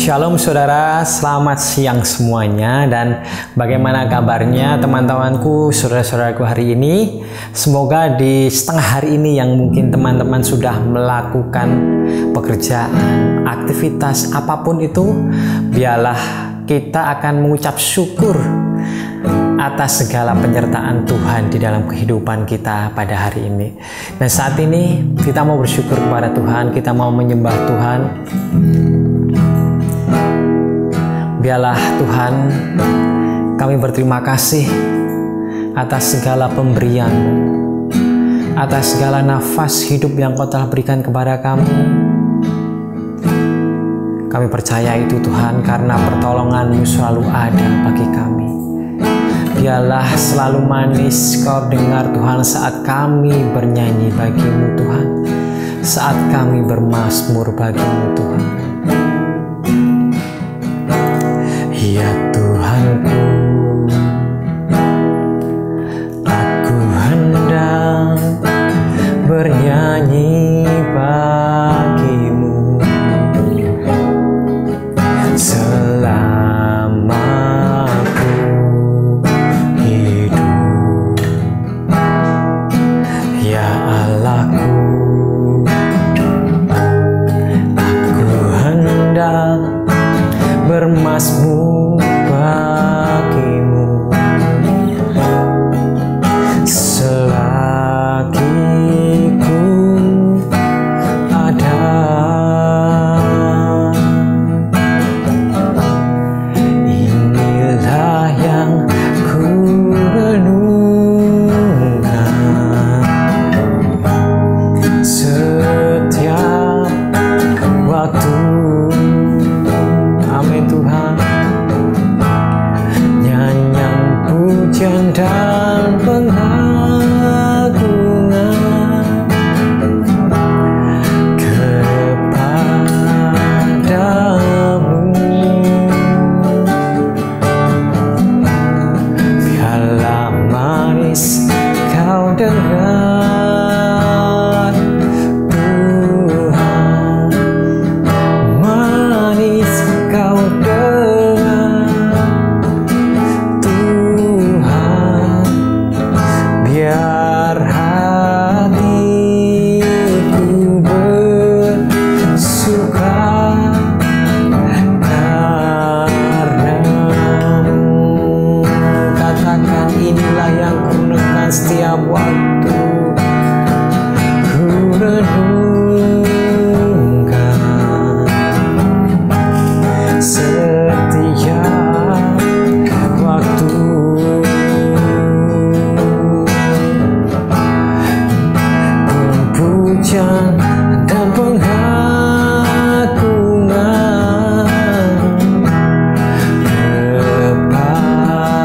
Shalom saudara, selamat siang semuanya. Dan bagaimana kabarnya teman-temanku, saudara-saudaraku hari ini? Semoga di setengah hari ini yang mungkin teman-teman sudah melakukan pekerjaan, aktivitas apapun itu, biarlah kita akan mengucap syukur atas segala penyertaan Tuhan di dalam kehidupan kita pada hari ini. Dan saat ini kita mau bersyukur kepada Tuhan, kita mau menyembah Tuhan. Biarlah Tuhan, kami berterima kasih atas segala pemberian, atas segala nafas hidup yang Kau telah berikan kepada kami. Kami percaya itu Tuhan, karena pertolongan-Mu selalu ada bagi kami. Biarlah selalu manis Kau dengar Tuhan saat kami bernyanyi bagi-Mu Tuhan, saat kami bermazmur bagi-Mu Tuhan. Ya Tuhanku, aku hendak bernyanyi bagi-Mu selama aku hidup. Ya Allahku, aku hendak bermazmur bagi-Mu selagi ku ada. Inilah yang ku renungkan setiap waktu. Amin Tuhan. Nyanyian pujian dan pengagungan kepadamu. Biarlah manis Kau dengar Tuhan, manis Kau dengar Tuhan. Biar hatiku bersuka karena-Mu. Katakan, inilah yang ku renungkan setiap waktu, ku renungkan setiap waktu. Pujian dan pengagungan kepadamu.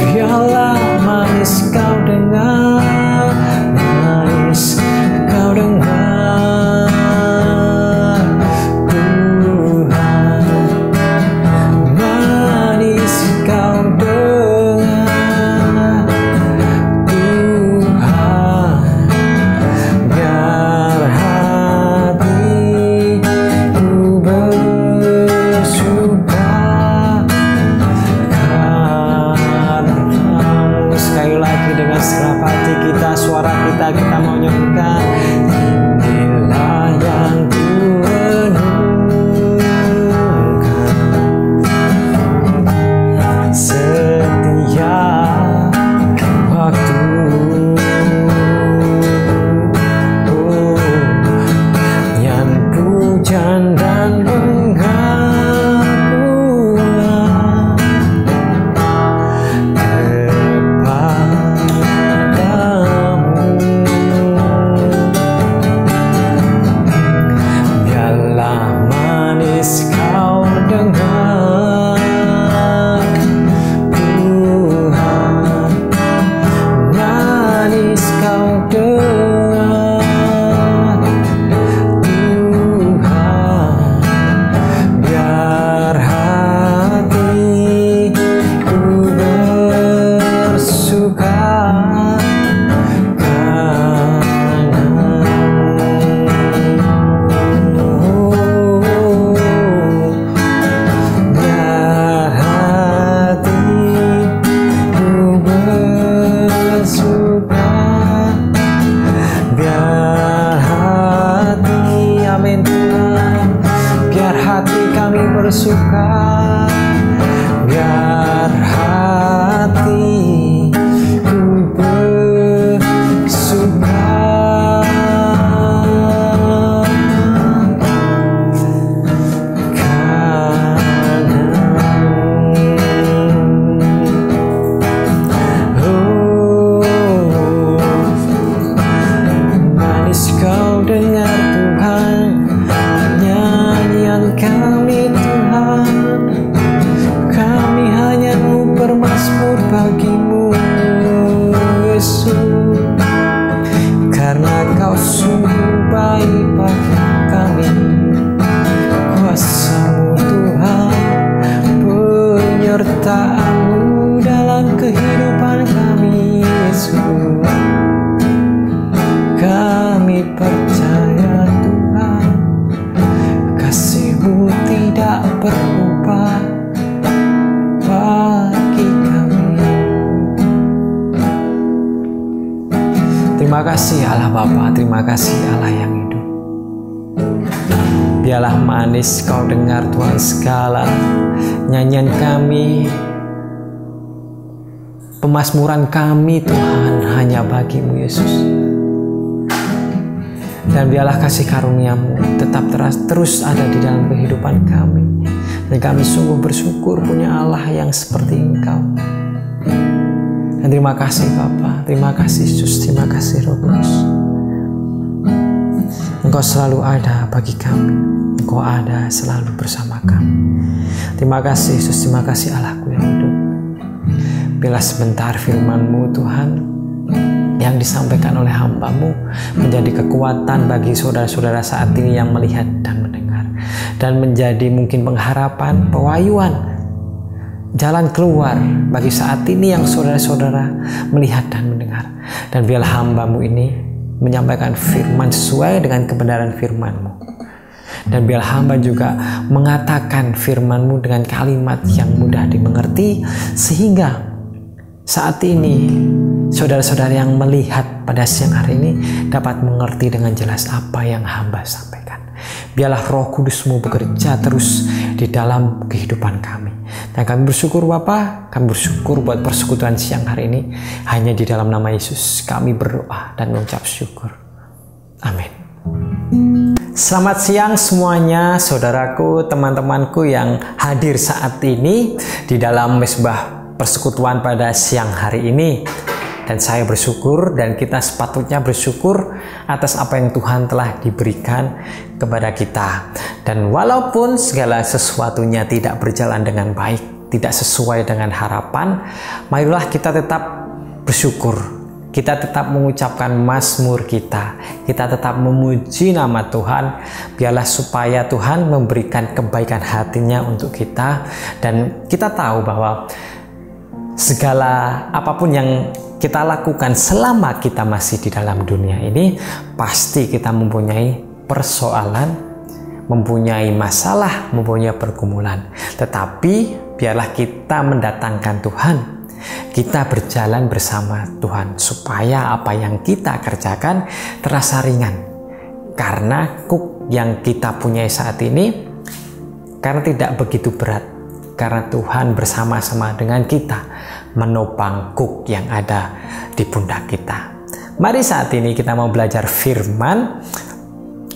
Biarlah manis Kau dengar, manis Kau dengar Tuhan, manis Kau dengar Tuhan. Biar hatiku bersuka karena-Mu. Sekali lagi dengan segenap hati kita, suara kita mau nyanyikan. bersuka, biar hatiku bersuka. Manis kau dengar Tuhan, nyanyian kami Tuhan. Kami hanya mau bermazmur bagimu Yesus, karena kau sungguh baik bagi kami. Kuasa-Mu Tuhan, penyertaan-Mu dalam kehidupan kami Yesus. Kami percaya Tuhan, kasih-Mu tidak berubah bagi kami. Terima kasih Allah Bapa, terima kasih Allah yang hidup. Biarlah manis kau dengar Tuhan segala nyanyian kami, pemazmuran kami Tuhan hanya bagi-Mu Yesus. Dan biarlah kasih karunia-Mu tetap terus ada di dalam kehidupan kami. Dan kami sungguh bersyukur punya Allah yang seperti Engkau. Dan terima kasih Bapa, terima kasih Yesus, terima kasih Roh Kudus. Engkau selalu ada bagi kami, Engkau ada selalu bersama kami. Terima kasih Yesus, terima kasih Allahku yang hidup. Bila sebentar firman-Mu Tuhan yang disampaikan oleh hamba-Mu menjadi kekuatan bagi saudara-saudara saat ini yang melihat dan mendengar, dan menjadi mungkin pengharapan, pewahyuan, jalan keluar bagi saat ini yang saudara-saudara melihat dan mendengar. Dan biarlah hamba-Mu ini menyampaikan firman sesuai dengan kebenaran firman-Mu, dan biarlah hamba juga mengatakan firman-Mu dengan kalimat yang mudah dimengerti, sehingga saat ini saudara-saudara yang melihat pada siang hari ini dapat mengerti dengan jelas apa yang hamba sampaikan. Biarlah Roh Kudus-Mu bekerja terus di dalam kehidupan kami. Dan kami bersyukur Bapa, kami bersyukur buat persekutuan siang hari ini. Hanya di dalam nama Yesus kami berdoa dan mengucap syukur. Amin. Selamat siang semuanya, saudaraku, teman-temanku yang hadir saat ini di dalam mesbah persekutuan pada siang hari ini. Dan saya bersyukur, dan kita sepatutnya bersyukur atas apa yang Tuhan telah diberikan kepada kita. Dan walaupun segala sesuatunya tidak berjalan dengan baik, tidak sesuai dengan harapan, marilah kita tetap bersyukur. Kita tetap mengucapkan mazmur kita tetap memuji nama Tuhan. Biarlah supaya Tuhan memberikan kebaikan hatinya untuk kita. Dan kita tahu bahwa segala apapun yang kita lakukan selama kita masih di dalam dunia ini, pasti kita mempunyai persoalan, mempunyai masalah, mempunyai pergumulan. Tetapi biarlah kita mendatangkan Tuhan, kita berjalan bersama Tuhan, supaya apa yang kita kerjakan terasa ringan. Karena kuk yang kita punyai saat ini, karena tidak begitu berat, karena Tuhan bersama-sama dengan kita menopang kuk yang ada di pundak kita. Mari saat ini kita mau belajar firman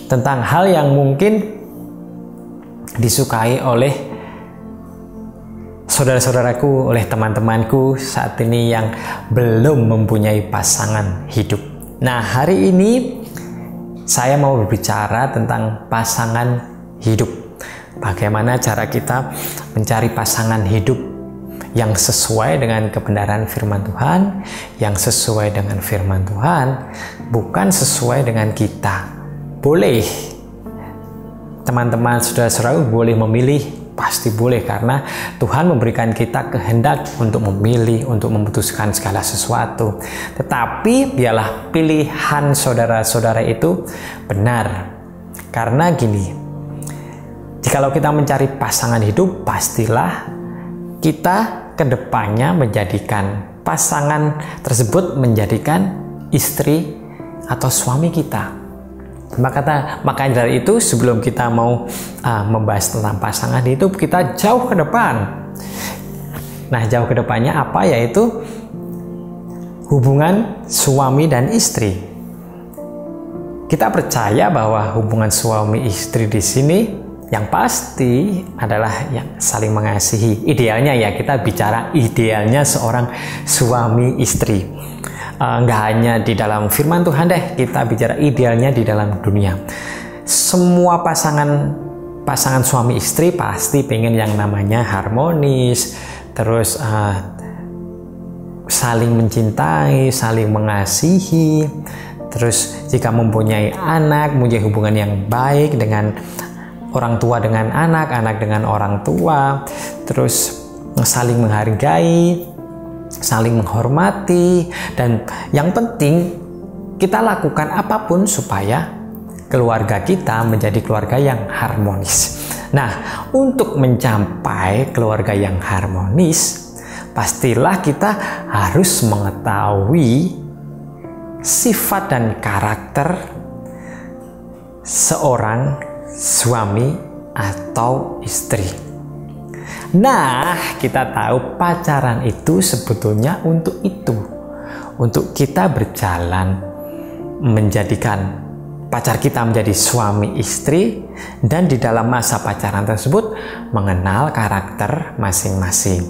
tentang hal yang mungkin disukai oleh saudara-saudaraku, oleh teman-temanku saat ini yang belum mempunyai pasangan hidup. Nah, hari ini saya mau berbicara tentang pasangan hidup. Bagaimana cara kita mencari pasangan hidup yang sesuai dengan kebenaran firman Tuhan, yang sesuai dengan firman Tuhan, bukan sesuai dengan kita. Boleh teman-teman, saudara-saudara boleh memilih, pasti boleh, karena Tuhan memberikan kita kehendak untuk memilih, untuk memutuskan segala sesuatu. Tetapi biarlah pilihan saudara-saudara itu benar. Karena gini, jikalau kita mencari pasangan hidup, pastilah kita kedepannya menjadikan pasangan tersebut menjadikan istri atau suami kita. Makanya dari itu sebelum kita mau membahas tentang pasangan hidup, kita jauh ke depan. Nah, jauh ke depannya apa? Yaitu hubungan suami dan istri. Kita percaya bahwa hubungan suami istri di sini yang pasti adalah yang saling mengasihi. Idealnya ya, kita bicara idealnya seorang suami istri. Nggak hanya di dalam firman Tuhan deh, kita bicara idealnya di dalam dunia. Semua pasangan suami istri pasti pengen yang namanya harmonis, terus saling mencintai, saling mengasihi. Terus jika mempunyai anak, mempunyai hubungan yang baik dengan orang tua dengan anak, anak dengan orang tua, terus saling menghargai, saling menghormati, dan yang penting kita lakukan apapun supaya keluarga kita menjadi keluarga yang harmonis. Nah, untuk mencapai keluarga yang harmonis, pastilah kita harus mengetahui sifat dan karakter seorang suami atau istri. Nah, kita tahu pacaran itu sebetulnya untuk itu. Untuk kita berjalan menjadikan pacar kita menjadi suami istri, dan di dalam masa pacaran tersebut mengenal karakter masing-masing.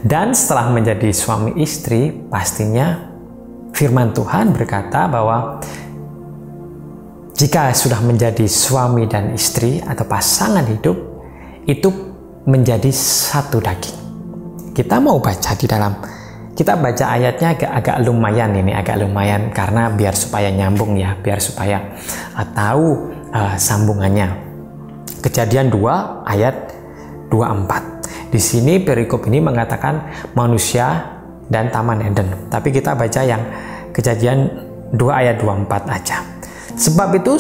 Dan setelah menjadi suami istri, pastinya firman Tuhan berkata bahwa jika sudah menjadi suami dan istri atau pasangan hidup, itu menjadi satu daging. Kita mau baca di dalam, kita baca ayatnya agak lumayan karena biar supaya nyambung ya, biar supaya tahu sambungannya. Kejadian 2 ayat 24. Di sini perikop ini mengatakan manusia dan Taman Eden. Tapi kita baca yang Kejadian 2 ayat 24 aja. Sebab itu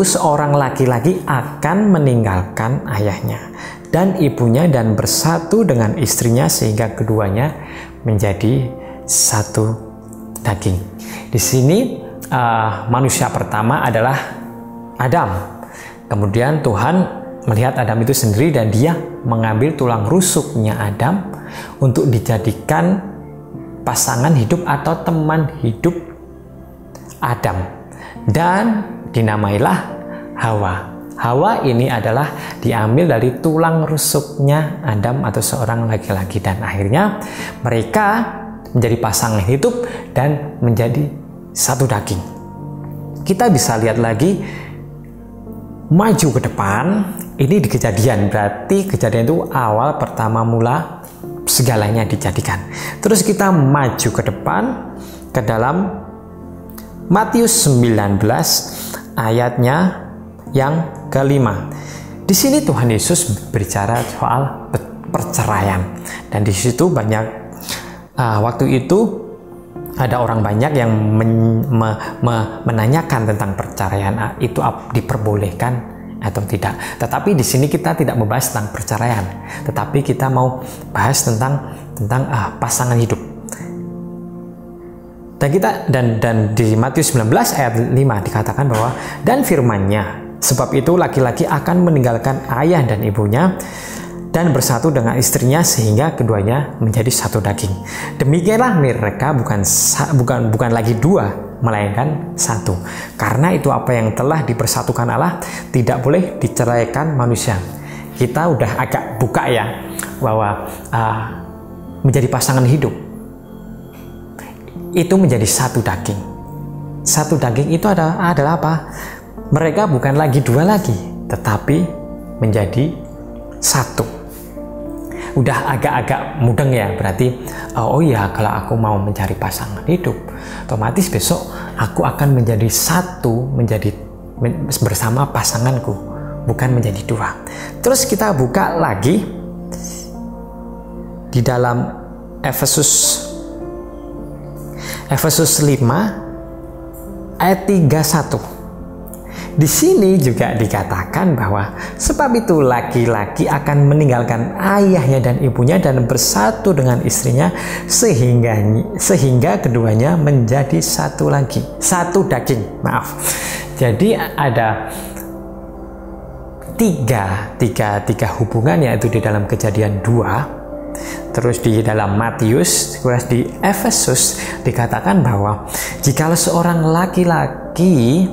seorang laki-laki akan meninggalkan ayahnya dan ibunya dan bersatu dengan istrinya sehingga keduanya menjadi satu daging. Di sini manusia pertama adalah Adam. Kemudian Tuhan melihat Adam itu sendiri dan dia mengambil tulang rusuknya Adam untuk dijadikan pasangan hidup atau teman hidup Adam, dan dinamailah Hawa. Hawa ini adalah diambil dari tulang rusuknya Adam atau seorang laki-laki, dan akhirnya mereka menjadi pasangan hidup dan menjadi satu daging. Kita bisa lihat lagi maju ke depan, ini di Kejadian, berarti Kejadian itu awal pertama mula segalanya dijadikan. Terus kita maju ke depan ke dalam Matius 19 ayatnya yang kelima. Di sini Tuhan Yesus berbicara soal perceraian, dan di situ banyak waktu itu ada orang banyak yang menanyakan tentang perceraian itu diperbolehkan atau tidak. Tetapi di sini kita tidak membahas tentang perceraian, tetapi kita mau bahas tentang pasangan hidup. Dan di Matius 19 ayat 5 dikatakan bahwa dan firman-Nya, sebab itu laki-laki akan meninggalkan ayah dan ibunya dan bersatu dengan istrinya sehingga keduanya menjadi satu daging. Demikianlah mereka bukan lagi dua, melainkan satu. Karena itu apa yang telah dipersatukan Allah tidak boleh diceraikan manusia. Kita udah agak buka ya bahwa menjadi pasangan hidup itu menjadi satu daging. Satu daging itu adalah apa? Mereka bukan lagi dua lagi, tetapi menjadi satu. Udah agak-agak mudeng ya, berarti oh iya, kalau aku mau mencari pasangan hidup, otomatis besok aku akan menjadi satu, bersama pasanganku, bukan menjadi dua. Terus kita buka lagi di dalam Efesus 5 ayat 31. di sini juga dikatakan bahwa sebab itu laki-laki akan meninggalkan ayahnya dan ibunya dan bersatu dengan istrinya sehingga keduanya menjadi satu lagi, satu daging. Maaf. Jadi ada tiga hubungan, yaitu di dalam Kejadian 2, terus di dalam Matius, terus di Efesus dikatakan bahwa jikalau seorang laki-laki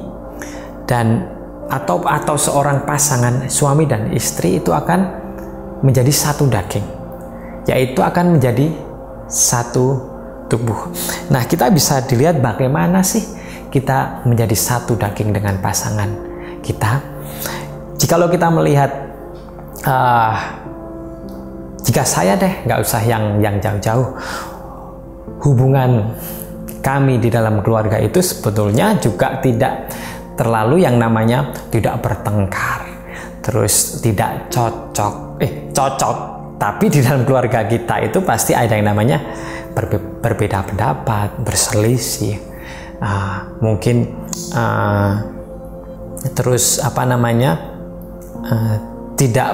dan atau seorang pasangan suami dan istri itu akan menjadi satu daging, yaitu akan menjadi satu tubuh. Nah, kita bisa dilihat bagaimana sih kita menjadi satu daging dengan pasangan kita. Jikalau kita melihat, jika saya nggak usah yang jauh-jauh, hubungan kami di dalam keluarga itu sebetulnya juga tidak terlalu yang namanya tidak bertengkar, terus tidak cocok, tapi di dalam keluarga kita itu pasti ada yang namanya berbeda pendapat, berselisih, mungkin terus tidak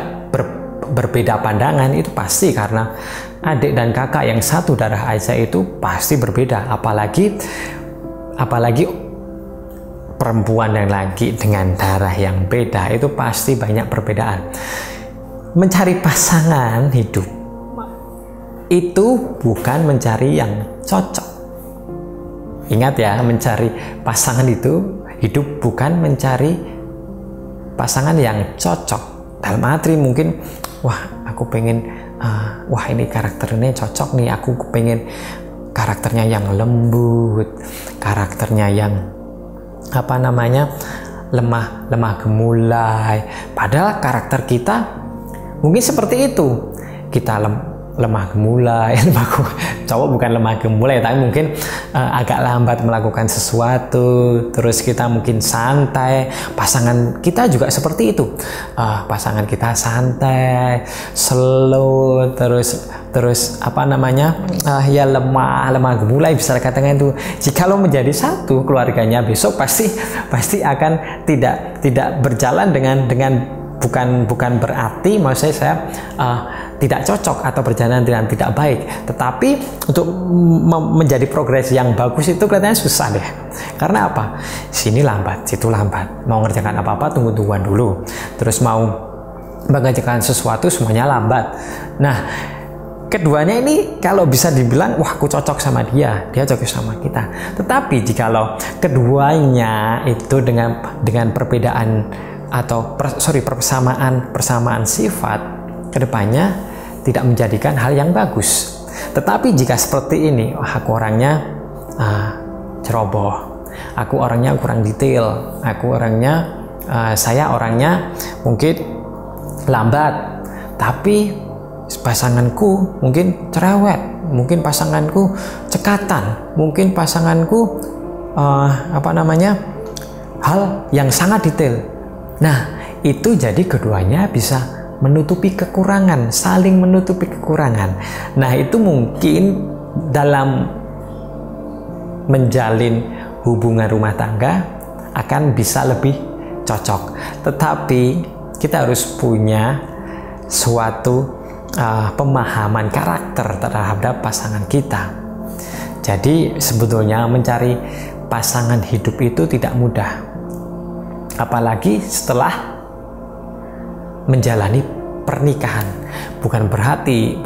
berbeda pandangan. Itu pasti karena adik dan kakak yang satu darah aja itu pasti berbeda, apalagi perempuan dan laki dengan darah yang beda itu pasti banyak perbedaan. Mencari pasangan hidup itu bukan mencari yang cocok. Ingat ya, mencari pasangan itu hidup bukan mencari pasangan yang cocok. Dalam arti mungkin, aku pengen, ini karakternya cocok nih, aku pengen karakternya yang lembut, karakternya yang lemah gemulai. Padahal karakter kita mungkin seperti itu. Kita lemah gemulai, cowok bukan lemah gemulai, tapi mungkin agak lambat melakukan sesuatu. Terus kita mungkin santai. Pasangan kita juga seperti itu. Pasangan kita santai, slow, terus ya lemah gemulai, bisa dikatakan itu. Jikalau menjadi satu keluarganya besok pasti akan tidak berjalan dengan bukan berarti maksudnya saya tidak cocok atau berjalan dengan tidak baik, tetapi untuk menjadi progres yang bagus itu kelihatannya susah deh. Karena apa? Sini lambat, situ lambat. Mau ngerjakan apa-apa tunggu-tungguan dulu. Terus mau mengerjakan sesuatu semuanya lambat. Nah, keduanya ini kalau bisa dibilang, aku cocok sama dia cocok sama kita. Tetapi jikalau keduanya itu dengan perbedaan atau persamaan sifat, kedepannya tidak menjadikan hal yang bagus. Tetapi jika seperti ini, aku orangnya ceroboh, aku orangnya kurang detail, saya orangnya mungkin lambat, tapi pasanganku mungkin cerewet, mungkin pasanganku cekatan, mungkin pasanganku hal yang sangat detail. Nah, itu jadi keduanya bisa menutupi kekurangan, saling menutupi kekurangan. Nah, itu mungkin dalam menjalin hubungan rumah tangga akan bisa lebih cocok. Tetapi kita harus punya suatu pemahaman karakter terhadap pasangan kita. Jadi sebetulnya mencari pasangan hidup itu tidak mudah, apalagi setelah menjalani pernikahan. Bukan berarti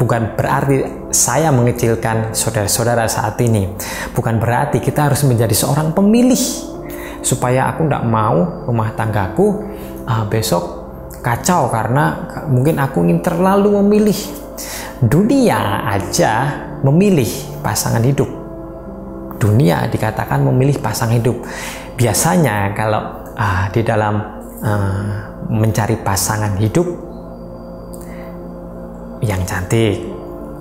saya mengecilkan saudara-saudara saat ini. Bukan berarti kita harus menjadi seorang pemilih, supaya aku tidak mau rumah tanggaku besok kacau karena mungkin aku ingin terlalu memilih. Dunia aja memilih pasangan hidup. Dunia dikatakan memilih pasangan hidup. Biasanya kalau di dalam mencari pasangan hidup yang cantik,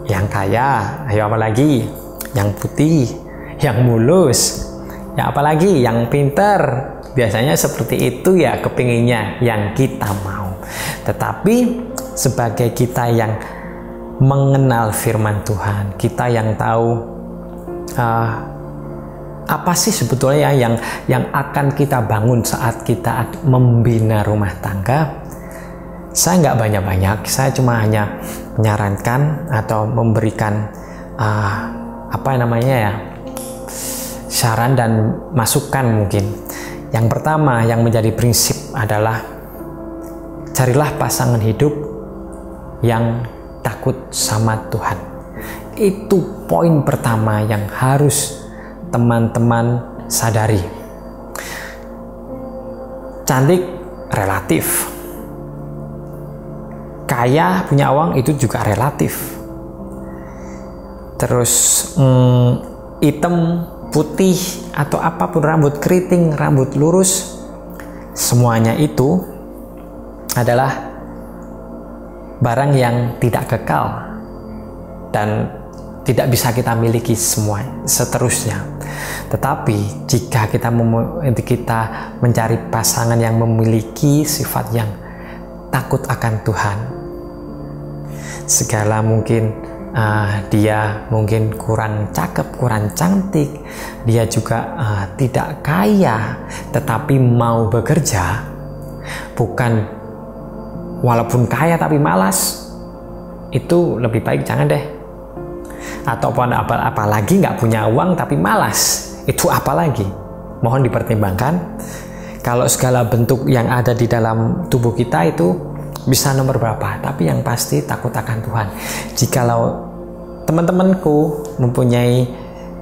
yang kaya, ayo apalagi yang putih, yang mulus, ya apalagi yang pintar. Biasanya seperti itu ya kepinginnya yang kita mau. Tetapi sebagai kita yang mengenal firman Tuhan, kita yang tahu apa sih sebetulnya yang akan kita bangun saat kita membina rumah tangga? Saya nggak banyak-banyak, saya cuma hanya menyarankan atau memberikan saran dan masukan mungkin. Yang pertama yang menjadi prinsip adalah carilah pasangan hidup yang takut sama Tuhan. Itu poin pertama yang harus teman-teman sadari. Cantik relatif, kaya punya uang itu juga relatif. Terus hitam, putih, atau apapun, rambut keriting, rambut lurus, semuanya itu adalah barang yang tidak kekal dan tidak bisa kita miliki semua seterusnya. Tetapi jika kita mencari pasangan yang memiliki sifat yang takut akan Tuhan, segala mungkin dia mungkin kurang cakep, kurang cantik, dia juga tidak kaya, tetapi mau bekerja, bukan walaupun kaya tapi malas, itu lebih baik jangan deh. Ataupun apalagi nggak punya uang tapi malas, itu apalagi, mohon dipertimbangkan. Kalau segala bentuk yang ada di dalam tubuh kita itu bisa nomor berapa, tapi yang pasti takut akan Tuhan. Jikalau teman-temanku mempunyai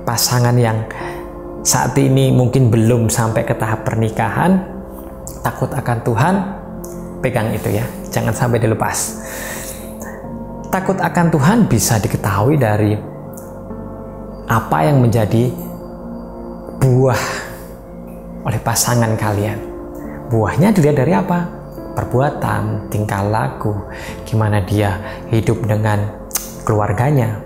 pasangan yang saat ini mungkin belum sampai ke tahap pernikahan, takut akan Tuhan, pegang itu ya, jangan sampai dilepas. Takut akan Tuhan bisa diketahui dari apa yang menjadi buah oleh pasangan kalian. Buahnya dilihat dari apa? Perbuatan, tingkah laku, gimana dia hidup dengan keluarganya,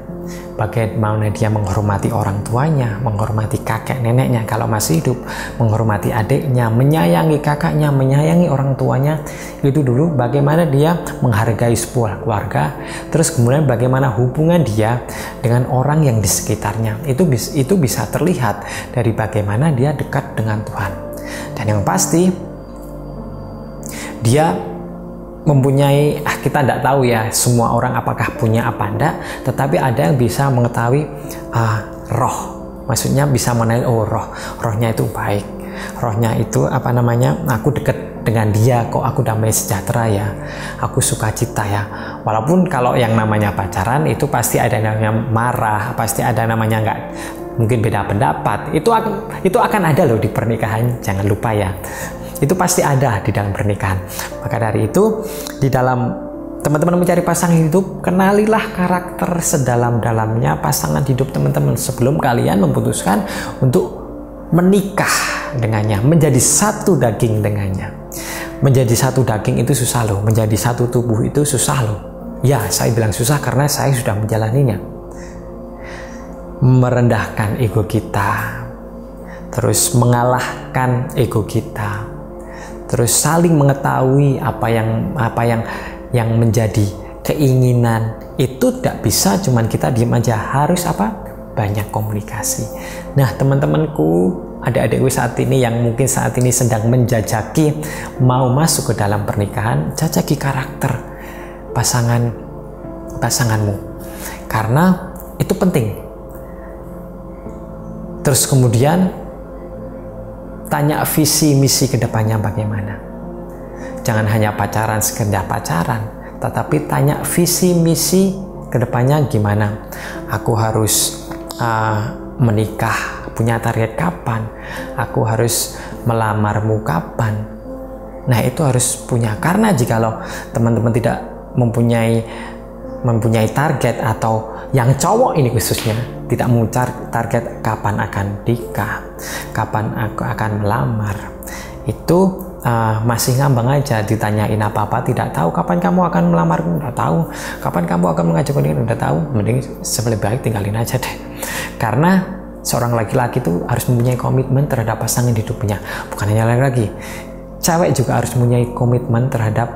bagaimana dia menghormati orang tuanya, menghormati kakek neneknya kalau masih hidup, menghormati adiknya, menyayangi kakaknya, menyayangi orang tuanya. Itu dulu bagaimana dia menghargai sebuah keluarga, terus kemudian bagaimana hubungan dia dengan orang yang di sekitarnya. Itu bisa terlihat dari bagaimana dia dekat dengan Tuhan. Dan yang pasti dia mempunyai, kita tidak tahu ya semua orang apakah punya apa enggak, tetapi ada yang bisa mengetahui roh, maksudnya bisa menilai, oh rohnya itu baik, rohnya itu aku dekat dengan dia kok, aku damai sejahtera ya, aku sukacita ya. Walaupun kalau yang namanya pacaran itu pasti ada namanya marah, pasti ada namanya nggak, mungkin beda pendapat, itu akan ada loh di pernikahan, jangan lupa ya. Itu pasti ada di dalam pernikahan. Maka dari itu, di dalam teman-teman mencari pasangan hidup, kenalilah karakter sedalam-dalamnya pasangan hidup teman-teman sebelum kalian memutuskan untuk menikah dengannya, menjadi satu daging dengannya. Menjadi satu daging itu susah loh, menjadi satu tubuh itu susah loh. Ya, saya bilang susah karena saya sudah menjalaninya. Merendahkan ego kita, terus mengalahkan ego kita, terus saling mengetahui apa yang menjadi keinginan. Itu tidak bisa cuman kita diam aja, harus banyak komunikasi. Nah teman-temanku, adik-adikku saat ini yang mungkin saat ini sedang menjajaki mau masuk ke dalam pernikahan, jajaki karakter pasanganmu, karena itu penting. Terus kemudian tanya visi misi kedepannya bagaimana. Jangan hanya pacaran sekedar pacaran, tetapi tanya visi misi kedepannya gimana. Aku harus menikah, punya target kapan? Aku harus melamarmu kapan? Nah itu harus punya, karena jikalau teman-teman tidak mempunyai target, atau yang cowok ini khususnya tidak mencari target kapan akan nikah, kapan aku akan melamar, itu masih ngambang aja, ditanyain apa-apa tidak tahu. Kapan kamu akan melamar? Tidak tahu. Kapan kamu akan mengajak nikah? Tidak tahu. Mending lebih baik tinggalin aja deh. Karena seorang laki-laki itu harus mempunyai komitmen terhadap pasangan hidupnya. Bukan hanya laki-laki, cewek juga harus mempunyai komitmen terhadap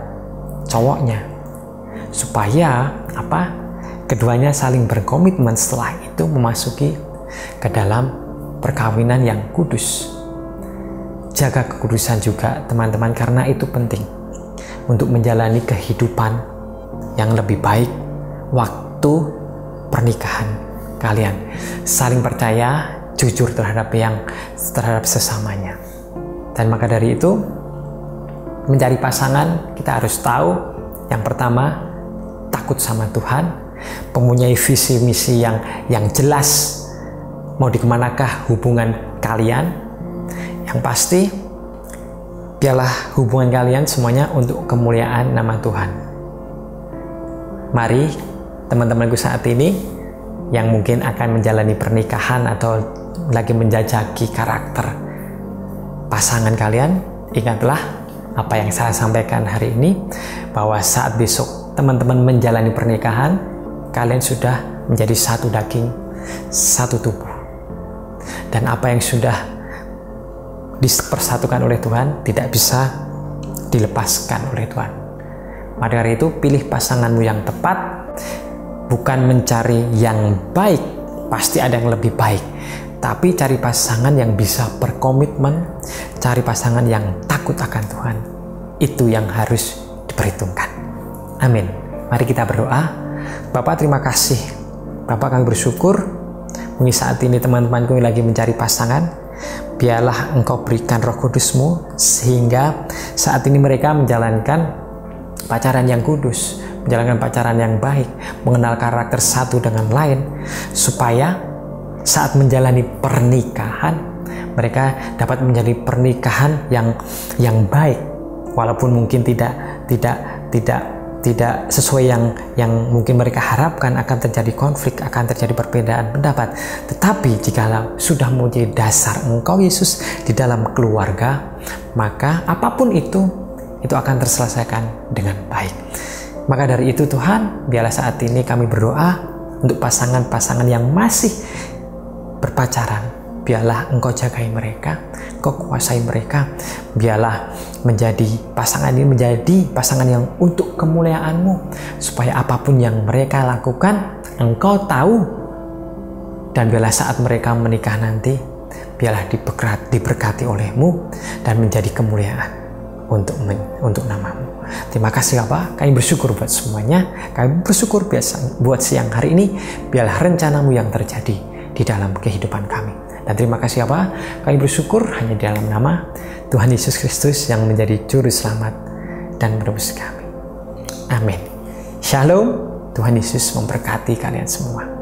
cowoknya, supaya keduanya saling berkomitmen setelah itu memasuki ke dalam perkawinan yang kudus. Jaga kekudusan juga teman-teman, karena itu penting untuk menjalani kehidupan yang lebih baik waktu pernikahan kalian. Saling percaya, jujur terhadap sesamanya. Dan maka dari itu, mencari pasangan kita harus tahu yang pertama, takut sama Tuhan, mempunyai visi misi yang jelas, mau dikemanakah hubungan kalian. Yang pasti, biarlah hubungan kalian semuanya untuk kemuliaan nama Tuhan. Mari teman-temanku saat ini yang mungkin akan menjalani pernikahan atau lagi menjajaki karakter pasangan kalian, ingatlah apa yang saya sampaikan hari ini, bahwa saat besok teman-teman menjalani pernikahan, kalian sudah menjadi satu daging, satu tubuh. Dan apa yang sudah dipersatukan oleh Tuhan tidak bisa dilepaskan oleh Tuhan. Maka dari itu, pilih pasanganmu yang tepat, bukan mencari yang baik, pasti ada yang lebih baik, tapi cari pasangan yang bisa berkomitmen, cari pasangan yang takut akan Tuhan. Itu yang harus diperhitungkan. Amin. Mari kita berdoa. Bapak, terima kasih. Bapak, kami bersyukur mungkin saat ini teman-temanku lagi mencari pasangan. Biarlah Engkau berikan Roh Kudus-Mu sehingga saat ini mereka menjalankan pacaran yang kudus, menjalankan pacaran yang baik, mengenal karakter satu dengan lain, supaya saat menjalani pernikahan mereka dapat menjadi pernikahan yang baik, walaupun mungkin tidak sesuai yang mungkin mereka harapkan, akan terjadi konflik, akan terjadi perbedaan pendapat. Tetapi jikalau sudah menjadi dasar Engkau Yesus di dalam keluarga, maka apapun itu akan terselesaikan dengan baik. Maka dari itu Tuhan, biarlah saat ini kami berdoa untuk pasangan-pasangan yang masih berpacaran. Biarlah Engkau jagai mereka, Engkau kuasai mereka. Biarlah pasangan ini menjadi pasangan yang untuk kemuliaan-Mu, supaya apapun yang mereka lakukan Engkau tahu. Dan biarlah saat mereka menikah nanti, biarlah diberkati oleh-Mu dan menjadi kemuliaan untuk nama-Mu. Terima kasih Bapa, kami bersyukur buat semuanya. Kami bersyukur buat siang hari ini. Biarlah rencana-Mu yang terjadi di dalam kehidupan kami. Dan terima kasih Bapa, kami bersyukur hanya di dalam nama Tuhan Yesus Kristus yang menjadi juru selamat dan penebus kami. Amin. Shalom, Tuhan Yesus memberkati kalian semua.